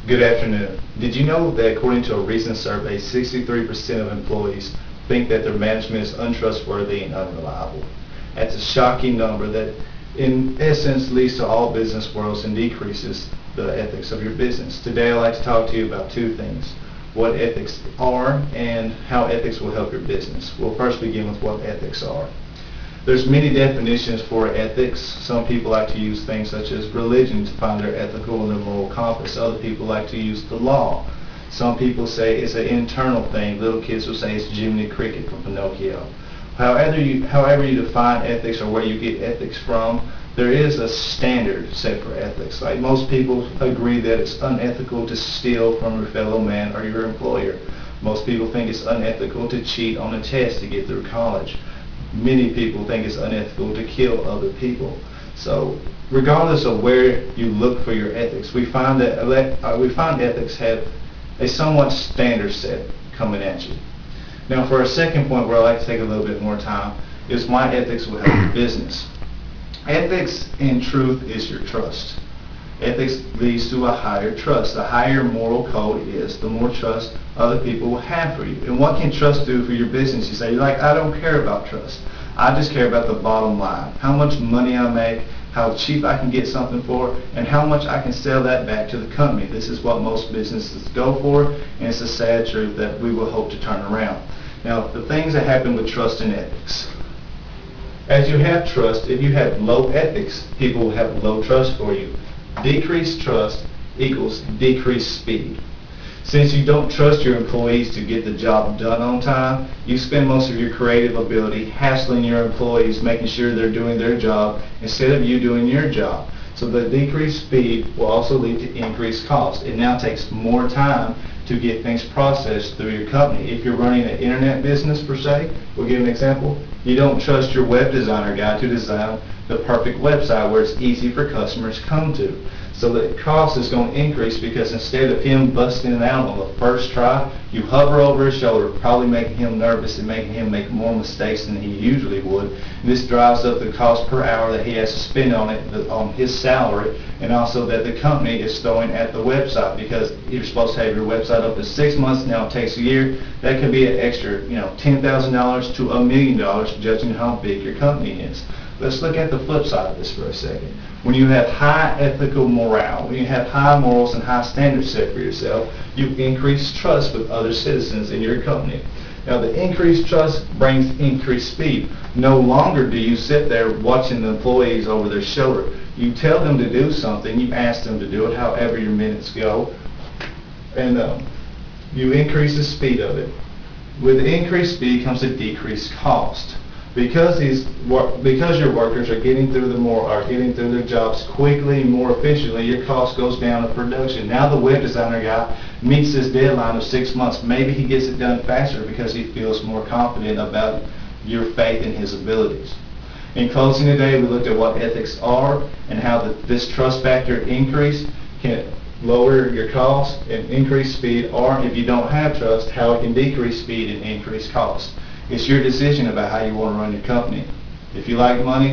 Good afternoon. Did you know that according to a recent survey, 63% of employees think that their management is untrustworthy and unreliable? That's a shocking number that in essence leads to all business worlds and decreases the ethics of your business. Today I'd like to talk to you about two things: what ethics are and how ethics will help your business. We'll first begin with what ethics are. There's many definitions for ethics. Some people like to use things such as religion to find their ethical and their moral compass. Other people like to use the law. Some people say it's an internal thing. Little kids will say it's Jiminy Cricket from Pinocchio. However you define ethics or where you get ethics from, there is a standard set for ethics. Like most people agree that it's unethical to steal from your fellow man or your employer. Most people think it's unethical to cheat on a test to get through college. Many people think it's unethical to kill other people. So regardless of where you look for your ethics, we find that ethics have a somewhat standard set coming at you. Now for a second point where I'd like to take a little bit more time is why ethics will help your business. Ethics in truth is your trust. Ethics leads to a higher trust. The higher moral code is, the more trust other people will have for you. And what can trust do for your business? You say, like, I don't care about trust. I just care about the bottom line. How much money I make, how cheap I can get something for, and how much I can sell that back to the company. This is what most businesses go for, and it's a sad truth that we will hope to turn around. Now, the things that happen with trust and ethics. As you have trust, if you have low ethics, people will have low trust for you. Decreased trust equals decreased speed. Since you don't trust your employees to get the job done on time, you spend most of your creative ability hassling your employees, making sure they're doing their job instead of you doing your job. So the decreased speed will also lead to increased cost. It now takes more time to get things processed through your company. If you're running an internet business per se, we'll give an example. You don't trust your web designer guy to design the perfect website where it's easy for customers to come to. So the cost is going to increase because instead of him busting it out on the first try, you hover over his shoulder, probably making him nervous and making him make more mistakes than he usually would. And this drives up the cost per hour that he has to spend on it, on his salary, and also that the company is throwing at the website, because you're supposed to have your website up in 6 months, now it takes a year. That could be an extra, $10,000 to $1 million, judging how big your company is. Let's look at the flip side of this for a second. When you have high ethical morale, when you have high morals and high standards set for yourself, you increase trust with other citizens in your company. Now the increased trust brings increased speed. No longer do you sit there watching the employees over their shoulder. You tell them to do something, you ask them to do it however your minutes go, and you increase the speed of it. With increased speed comes a decreased cost. Because your workers are getting through their jobs quickly, more efficiently, your cost goes down in production. Now the web designer guy meets his deadline of 6 months. Maybe he gets it done faster because he feels more confident about your faith in his abilities. In closing today, we looked at what ethics are and how this trust factor increase can lower your cost and increase speed, or if you don't have trust, how it can decrease speed and increase cost. It's your decision about how you want to run your company. If you like money,